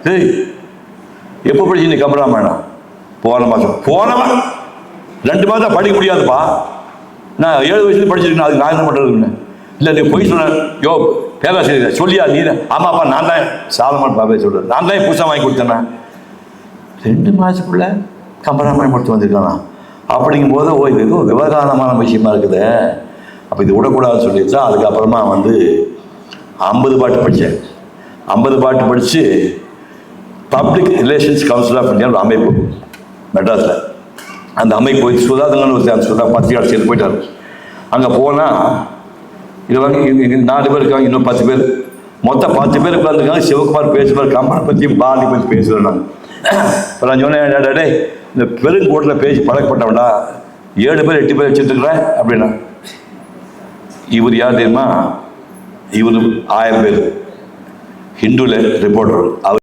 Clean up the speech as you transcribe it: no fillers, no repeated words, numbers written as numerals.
சரி, எப்போ படிச்சு நீ கம்பராமாயணம்? போன மாதம். 2 மாதம் படிக்க முடியாதுப்பா. நான் 7 வயசுல படிச்சிருக்கேன், அதுக்கு நான் என்ன பண்ணுறதுன்னு. இல்லை நீ போய் சொன்ன. யோ பேராசிரியர் சொல்லியா நீ தான்? ஆமாப்பா நான் தான் சாலமன் பாபே சொல்கிறேன், நான் தான் புதுசாக வாங்கி கொடுத்தேண்ணா. 2 மாதத்துக்குள்ள கம்பராமாயணம் படித்து வந்திருக்கானா? அப்படிங்கும்போது இது எதுவும் விவகாரமான விஷயமா இருக்குது, அப்போ இது விடக்கூடாதுன்னு சொல்லிடுச்சா. அதுக்கப்புறமா 50 பாட்டு படித்தேன். 50 பாட்டு படித்து public relations council of India ஒரு அமைப்பு மெட்ராஸில், அந்த அமைப்பு போய் சுதாதங்கன்னு ஒரு சுதா பத்திரிகையாளர் போயிட்டார். அங்கே போனால் இது 4 பேர் இருக்காங்க, இன்னும் 10 பேர், மொத்தம் 10 பேர் உட்காந்துருக்காங்க. சிவகுமார் பேசுவார், கம்பனை பற்றியும் பாரதி பற்றி பேசுவேன் நான். இப்போ நான் சொன்னேன், இந்த பெருங்கோட்டில் பேசி பழக்கப்பட்டவன்டா, 7 பேர் 8 பேர் வச்சுருக்கிறேன் அப்படின்னா. இவர் யார் தெரியுமா? இவர் 1000 பேர் ஹிந்துவில் ரிப்போர்ட்டர். அவர்